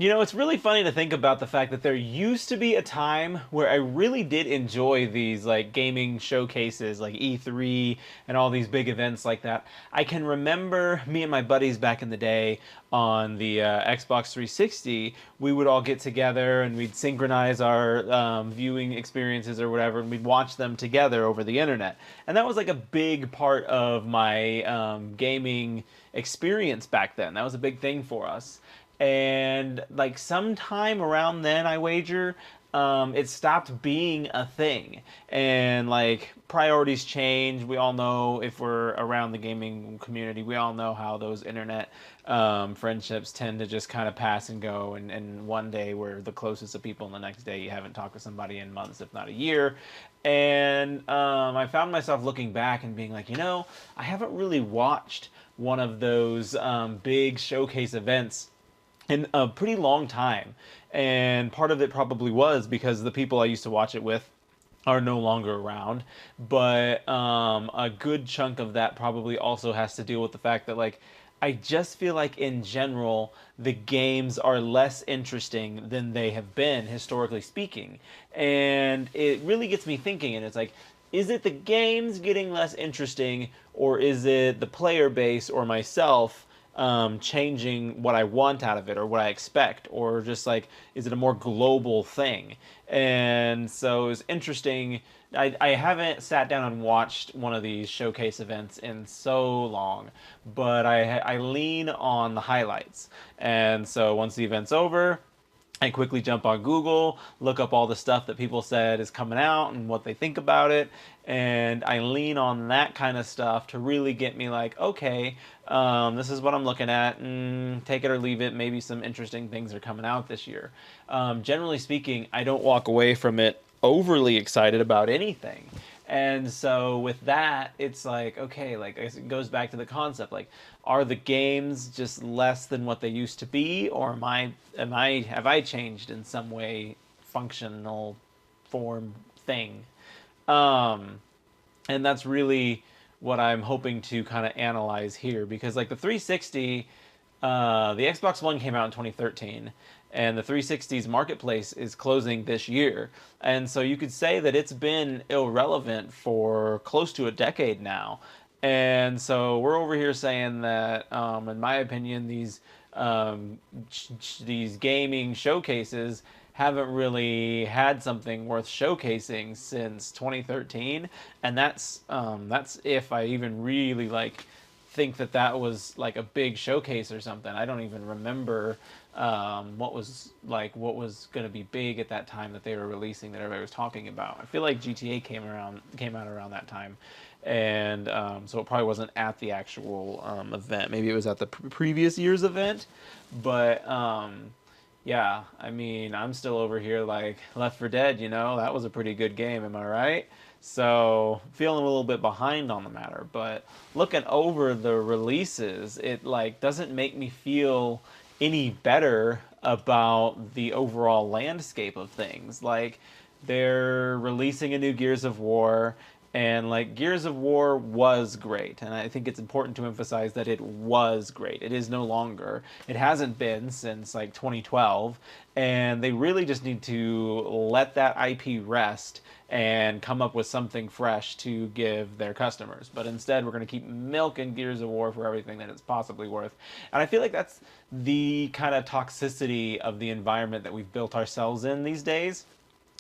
You know, it's really funny to think about the fact that there used to be a time where I really did enjoy these like gaming showcases like E3 and all these big events like that. I can remember me and my buddies back in the day on the Xbox 360, we would all get together and we'd synchronize our viewing experiences or whatever, and we'd watch them together over the internet. And that was like a big part of my gaming experience back then. That was a big thing for us. And like sometime around then, I wager, it stopped being a thing, and like priorities change. We all know, if we're around the gaming community, we all know how those internet friendships tend to just kind of pass and go, and one day we're the closest of people and the next day you haven't talked to somebody in months, if not a year. And I found myself looking back and being like, I haven't really watched one of those big showcase events in a pretty long time. And part of it probably was because the people I used to watch it with are no longer around. But a good chunk of that probably also has to deal with the fact that, like, I just feel like in general, the games are less interesting than they have been, historically speaking. And it really gets me thinking, and it's like, is it the games getting less interesting, or is it the player base or myself changing what I want out of it or what I expect, or just like, is it a more global thing? And so it's interesting. I haven't sat down and watched one of these showcase events in so long, but I lean on the highlights. And so once the event's over, I quickly jump on Google, look up all the stuff that people said is coming out and what they think about it, and I lean on that kind of stuff to really get me like, okay, this is what I'm looking at, take it or leave it. Maybe some interesting things are coming out this year. Generally speaking, I don't walk away from it overly excited about anything. And so with that, it's like, okay, like it goes back to the concept, like, are the games just less than what they used to be, or have I changed in some way, functional form thing? Um, and that's really what I'm hoping to kind of analyze here, because like the 360, the Xbox One came out in 2013, and the 360's marketplace is closing this year. And so you could say that it's been irrelevant for close to a decade now. And so we're over here saying that, in my opinion, these gaming showcases haven't really had something worth showcasing since 2013, and that's if I even really like think that that was like a big showcase or something. I don't even remember what was going to be big at that time that they were releasing that everybody was talking about. I feel like GTA came out around that time, and so it probably wasn't at the actual event. Maybe it was at the previous year's event, but yeah, I mean, I'm still over here like Left 4 Dead, that was a pretty good game, am I right? So, feeling a little bit behind on the matter, but looking over the releases, it like doesn't make me feel any better about the overall landscape of things. Like, they're releasing a new Gears of War, and like Gears of War was great, and I think it's important to emphasize that it was great. It is no longer. It hasn't been since like 2012, and they really just need to let that IP rest and come up with something fresh to give their customers. But instead, we're going to keep milking Gears of War for everything that it's possibly worth. And I feel like that's the kind of toxicity of the environment that we've built ourselves in these days,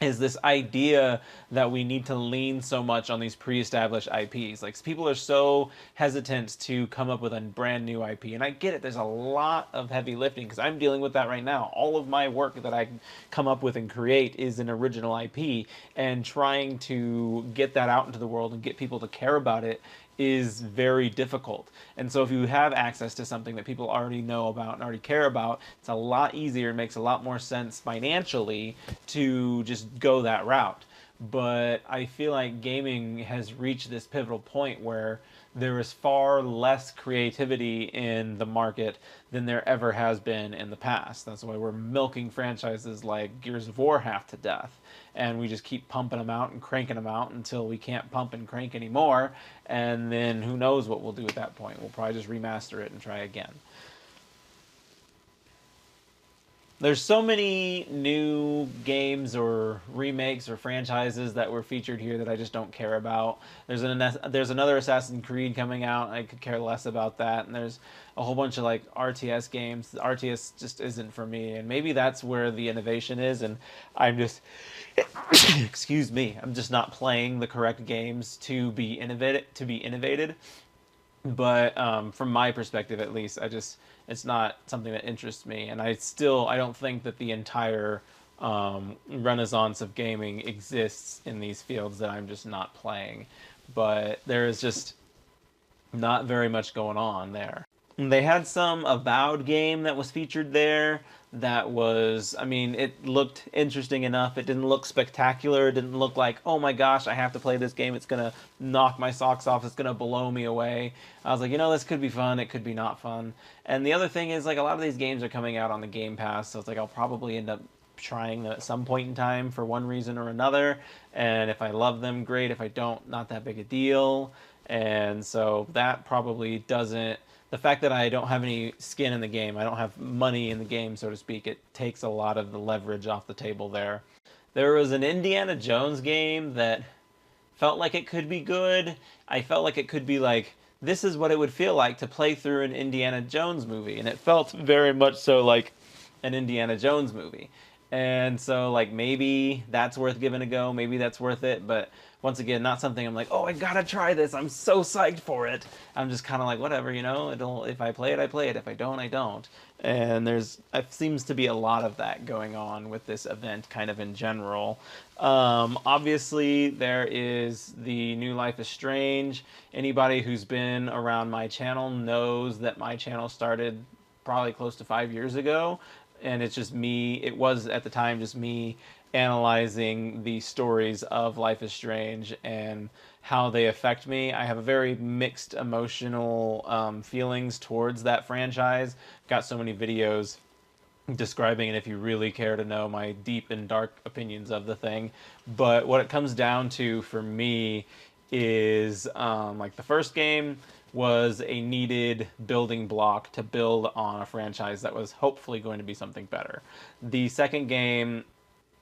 is this idea that we need to lean so much on these pre-established IPs. Like, people are so hesitant to come up with a brand new IP, and I get it. There's a lot of heavy lifting because I'm dealing with that right now. All of my work that I come up with and create is an original IP, and trying to get that out into the world and get people to care about it is very difficult. And so if you have access to something that people already know about and already care about, it's a lot easier. It makes a lot more sense financially to just go that route. But I feel like gaming has reached this pivotal point where there is far less creativity in the market than there ever has been in the past. That's why we're milking franchises like Gears of War half to death. And we just keep pumping them out and cranking them out until we can't pump and crank anymore. And then who knows what we'll do at that point. We'll probably just remaster it and try again. there's so many new games or remakes or franchises that were featured here that I just don't care about. There's another Assassin's Creed coming out. I could care less about that. And there's a whole bunch of like RTS games. The RTS just isn't for me. And maybe that's where the innovation is. And I'm just, excuse me, I'm just not playing the correct games to be innovated. But from my perspective, at least, it's not something that interests me, and I don't think that the entire renaissance of gaming exists in these fields that I'm just not playing. But there is just not very much going on there. They had some Avowed game that was featured there that was, I mean, it looked interesting enough. It didn't look spectacular. It didn't look like, oh my gosh, I have to play this game. It's going to knock my socks off. It's going to blow me away. I was like, this could be fun. It could be not fun. And the other thing is, like, a lot of these games are coming out on the Game Pass, so it's like I'll probably end up trying them at some point in time for one reason or another. And if I love them, great. If I don't, not that big a deal. And so that probably doesn't, the fact that I don't have any skin in the game, I don't have money in the game, so to speak, it takes a lot of the leverage off the table there. There was an Indiana Jones game that felt like it could be good. I felt like it could be like, this is what it would feel like to play through an Indiana Jones movie. And it felt very much so like an Indiana Jones movie. And so, like, maybe that's worth giving a go. Maybe that's worth it. But once again, not something I'm like, oh, I gotta try this. I'm so psyched for it. I'm just kind of like, whatever, if I play it, I play it. If I don't, I don't. And it seems to be a lot of that going on with this event kind of in general. Obviously, there is the new Life is Strange. Anybody who's been around my channel knows that my channel started probably close to 5 years ago. And it's just me, it was at the time just me analyzing the stories of Life is Strange and how they affect me. I have a very mixed emotional feelings towards that franchise. Got so many videos describing it if you really care to know my deep and dark opinions of the thing. But what it comes down to for me is like the first game was a needed building block to build on a franchise that was hopefully going to be something better. The second game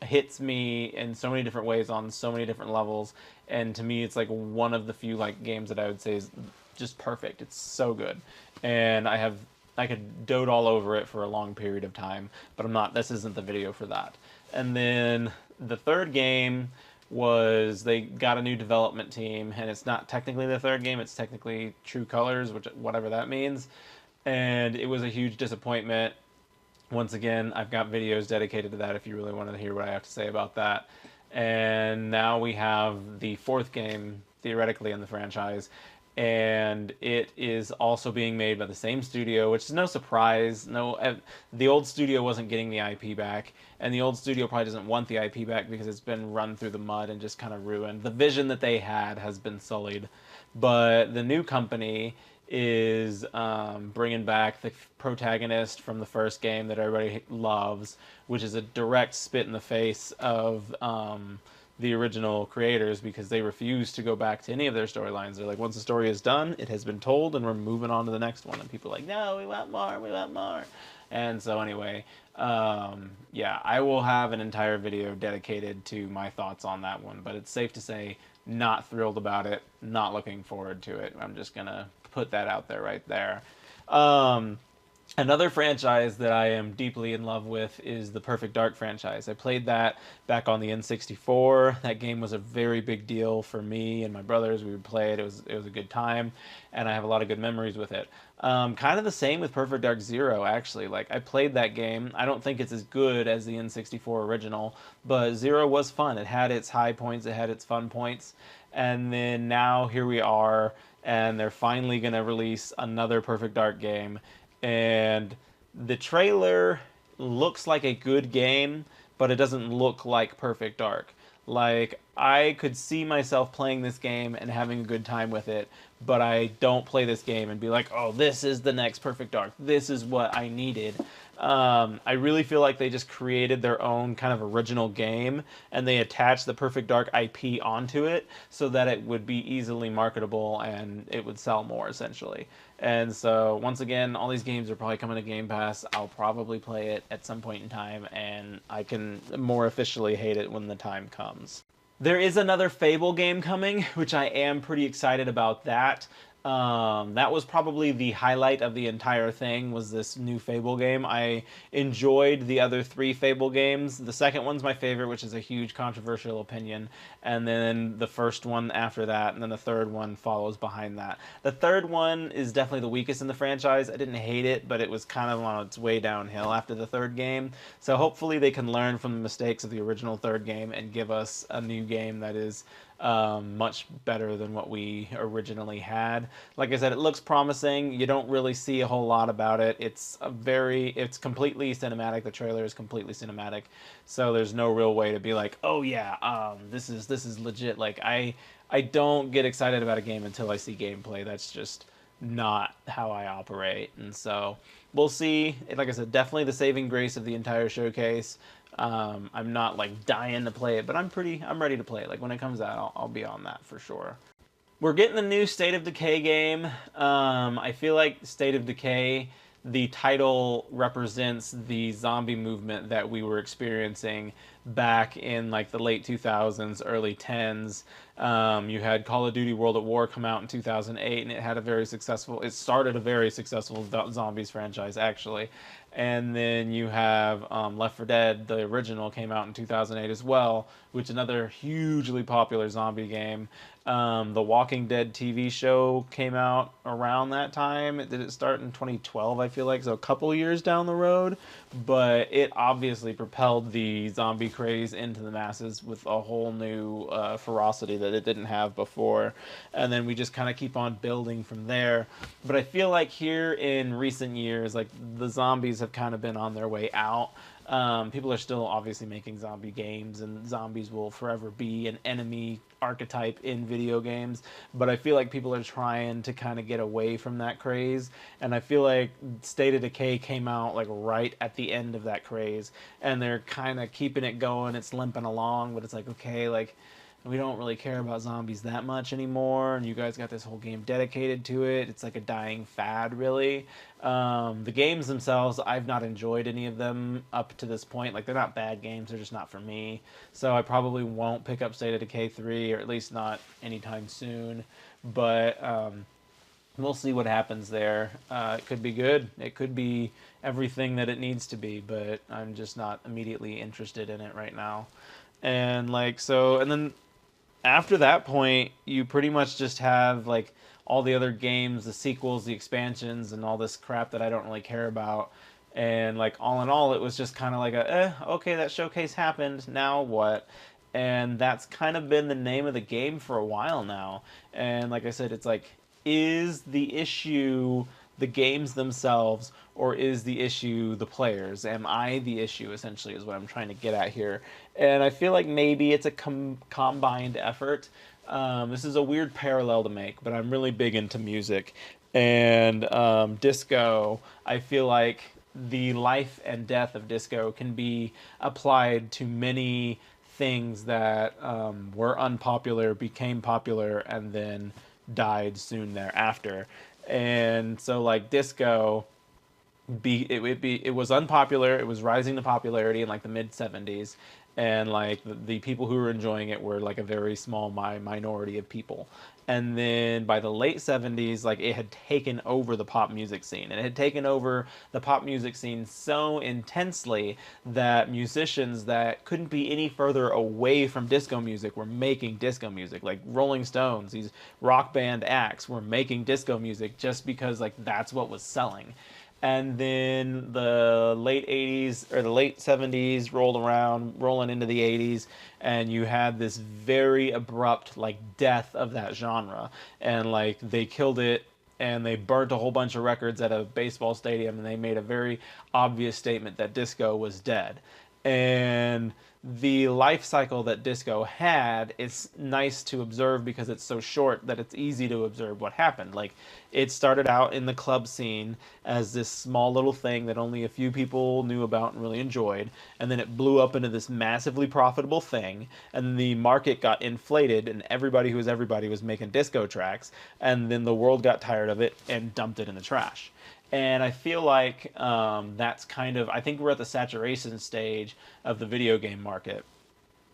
hits me in so many different ways on so many different levels, and to me it's like one of the few like games that I would say is just perfect. It's so good. And I could dote all over it for a long period of time, but this isn't the video for that. And then the third game was they got a new development team, and it's not technically the third game, it's technically True Colors, which whatever that means. And it was a huge disappointment. Once again, I've got videos dedicated to that if you really wanted to hear what I have to say about that. And now we have the fourth game, theoretically, in the franchise, and it is also being made by the same studio, which is no surprise. The old studio wasn't getting the IP back, and the old studio probably doesn't want the IP back because it's been run through the mud and just kind of ruined. The vision that they had has been sullied. But the new company is bringing back the protagonist from the first game that everybody loves, which is a direct spit in the face of the original creators, because they refuse to go back to any of their storylines. They're like, once the story is done, it has been told, and we're moving on to the next one. And people are like, no, we want more, we want more. And so anyway, yeah, I will have an entire video dedicated to my thoughts on that one, but it's safe to say not thrilled about it, not looking forward to it. I'm just gonna put that out there right there. Another franchise that I am deeply in love with is the Perfect Dark franchise. I played that back on the N64. That game was a very big deal for me and my brothers. We would play it. It was a good time, and I have a lot of good memories with it. Kind of the same with Perfect Dark Zero, actually. Like, I played that game. I don't think it's as good as the N64 original, but Zero was fun. It had its high points. It had its fun points. And then now here we are, and they're finally going to release another Perfect Dark game. And the trailer looks like a good game, but it doesn't look like Perfect Dark. Like, I could see myself playing this game and having a good time with it, but I don't play this game and be like, oh, this is the next Perfect Dark. This is what I needed. I really feel like they just created their own kind of original game and they attached the Perfect Dark IP onto it so that it would be easily marketable and it would sell more essentially. And so once again, all these games are probably coming to Game Pass. I'll probably play it at some point in time and I can more officially hate it when the time comes. There is another Fable game coming, which I am pretty excited about that. That was probably the highlight of the entire thing was this new Fable game. I enjoyed the other three Fable games. The second one's my favorite, which is a huge controversial opinion, and then the first one after that, and then the third one follows behind that. The third one is definitely the weakest in the franchise. I didn't hate it, but it was kind of on its way downhill after the third game. So hopefully they can learn from the mistakes of the original third game and give us a new game that is much better than what we originally had. Like I said, it looks promising. You don't really see a whole lot about it. It's completely cinematic. The trailer is completely cinematic, so there's no real way to be like, oh yeah, this is legit. Like I don't get excited about a game until I see gameplay. That's just not how I operate, and so we'll see. Like I said, definitely the saving grace of the entire showcase. I'm not like dying to play it, but I'm ready to play it. Like when it comes out, I'll be on that for sure. We're getting the new State of Decay game. I feel like State of Decay, the title represents the zombie movement that we were experiencing back in like the late 2000s, early 10s. You had Call of Duty World at War come out in 2008, and it started a very successful zombies franchise actually. And then you have Left 4 Dead, the original, came out in 2008 as well, which is another hugely popular zombie game. The Walking Dead TV show came out around that time. Did it start in 2012, I feel like, so a couple years down the road. But it obviously propelled the zombie craze into the masses with a whole new ferocity that it didn't have before. And then we just kind of keep on building from there. But I feel like here in recent years, like the zombies have kind of been on their way out. People are still obviously making zombie games, and zombies will forever be an enemy archetype in video games. But I feel like people are trying to kind of get away from that craze, and I feel like State of Decay came out like right at the end of that craze, and they're kind of keeping it going. It's limping along, but it's like, okay, like we don't really care about zombies that much anymore, and you guys got this whole game dedicated to it. It's like a dying fad, really. The games themselves, I've not enjoyed any of them up to this point. Like, they're not bad games, they're just not for me. So I probably won't pick up State of Decay 3, or at least not anytime soon. But we'll see what happens there. It could be good. It could be everything that it needs to be, but I'm just not immediately interested in it right now. And and then after that point, you pretty much just have like all the other games, the sequels, the expansions, and all this crap that I don't really care about. And like all in all, it was just kind of like okay, that showcase happened. Now what? And that's kind of been the name of the game for a while now. And like I said, it's like, is the issue the games themselves, or is the issue the players? Am I the issue, essentially, is what I'm trying to get at here. And I feel like maybe it's a combined effort. This is a weird parallel to make, but I'm really big into music. And disco, I feel like the life and death of disco can be applied to many things that were unpopular, became popular, and then died soon thereafter. And so like disco it was unpopular, it was rising to popularity in like the mid 70s, and like the people who were enjoying it were like a very small minority of people. And then by the late 70s, like it had taken over the pop music scene, and it had taken over the pop music scene so intensely that musicians that couldn't be any further away from disco music were making disco music. Like Rolling Stones, these rock band acts were making disco music just because like that's what was selling. And then the late 80s or the late 70s rolled around, rolling into the 80s, and you had this very abrupt like death of that genre. And like they killed it, and they burnt a whole bunch of records at a baseball stadium, and they made a very obvious statement that disco was dead. And the life cycle that disco had, it's nice to observe because it's so short that it's easy to observe what happened. Like, it started out in the club scene as this small little thing that only a few people knew about and really enjoyed, and then it blew up into this massively profitable thing, and the market got inflated, and everybody who was everybody was making disco tracks, and then the world got tired of it and dumped it in the trash. And I feel like that's kind of, I think we're at the saturation stage of the video game market,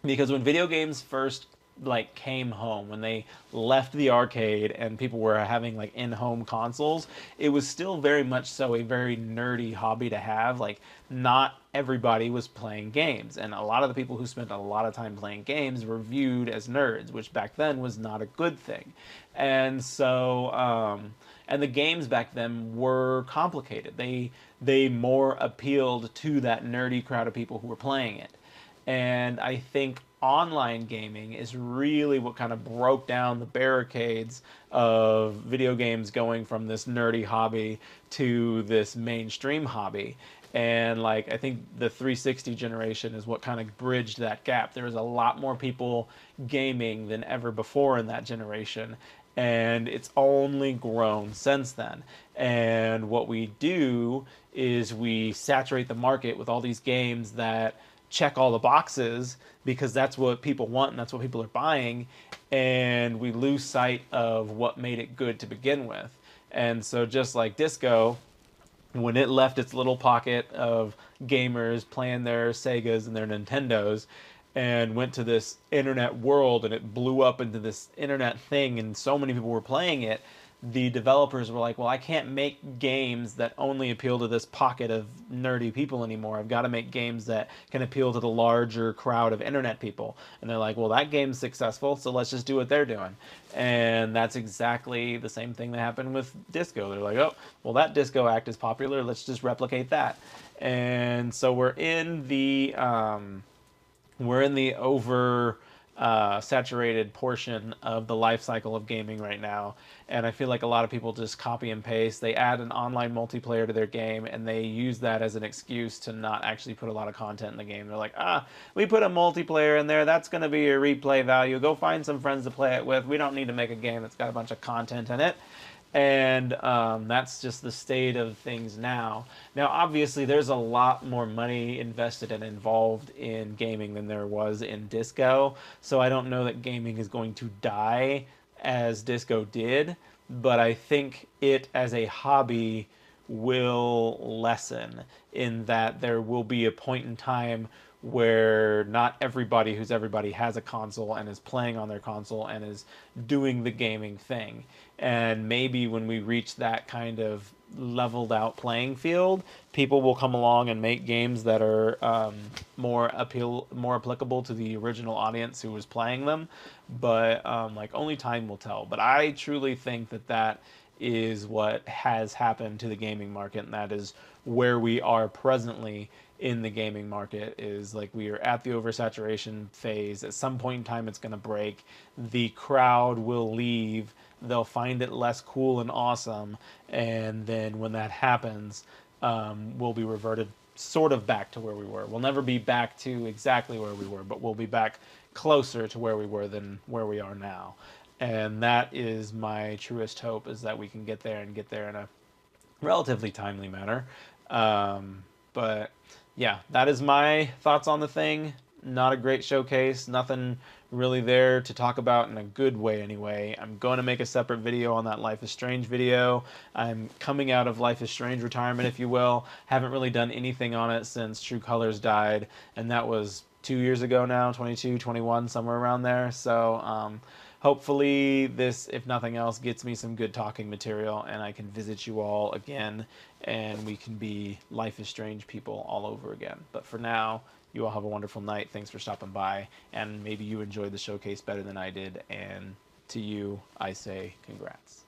because when video games first like came home, when they left the arcade and people were having like in-home consoles, it was still very much so a very nerdy hobby to have. Like, not everybody was playing games, and a lot of the people who spent a lot of time playing games were viewed as nerds, which back then was not a good thing. And so and the games back then were complicated. They more appealed to that nerdy crowd of people who were playing it. And I think online gaming is really what kind of broke down the barricades of video games going from this nerdy hobby to this mainstream hobby. And like, I think the 360 generation is what kind of bridged that gap. There was a lot more people gaming than ever before in that generation, and it's only grown since then. And what we do is we saturate the market with all these games that check all the boxes because that's what people want and that's what people are buying, and we lose sight of what made it good to begin with. And so just like disco, when it left its little pocket of gamers playing their Segas and their Nintendos and went to this internet world, and it blew up into this internet thing and so many people were playing it, the developers were like, well, I can't make games that only appeal to this pocket of nerdy people anymore. I've got to make games that can appeal to the larger crowd of internet people. And they're like, well, that game's successful, so let's just do what they're doing. And that's exactly the same thing that happened with disco. They're like, oh, well, that disco act is popular, let's just replicate that. And so we're in the over saturated portion of the life cycle of gaming right now. And I feel like a lot of people just copy and paste. They add an online multiplayer to their game and they use that as an excuse to not actually put a lot of content in the game. They're like, we put a multiplayer in there. That's going to be your replay value. Go find some friends to play it with. We don't need to make a game that's got a bunch of content in it. And that's just the state of things now. Now, obviously, there's a lot more money invested and involved in gaming than there was in disco. So I don't know that gaming is going to die as disco did, but I think it as a hobby will lessen in that there will be a point in time where not everybody who's everybody has a console and is playing on their console and is doing the gaming thing. And maybe when we reach that kind of leveled out playing field, people will come along and make games that are more applicable to the original audience who was playing them. But like, only time will tell. But I truly think that that is what has happened to the gaming market, and that is where we are presently in the gaming market. Is like, we are at the oversaturation phase. At some point in time, it's going to break. The crowd will leave. They'll find it less cool and awesome, and then when that happens, we'll be reverted sort of back to where we were. We'll never be back to exactly where we were, but we'll be back closer to where we were than where we are now. And that is my truest hope, is that we can get there and get there in a relatively timely manner. But yeah, that is my thoughts on the thing. Not a great showcase, nothing really there to talk about in a good way anyway. I'm going to make a separate video on that Life is Strange video. I'm coming out of Life is Strange retirement, if you will. Haven't really done anything on it since True Colors died, and that was 2 years ago now, 22, 21, somewhere around there. So hopefully this, if nothing else, gets me some good talking material and I can visit you all again and we can be Life is Strange people all over again. But for now, you all have a wonderful night. Thanks for stopping by, and maybe you enjoyed the showcase better than I did, and to you, I say congrats.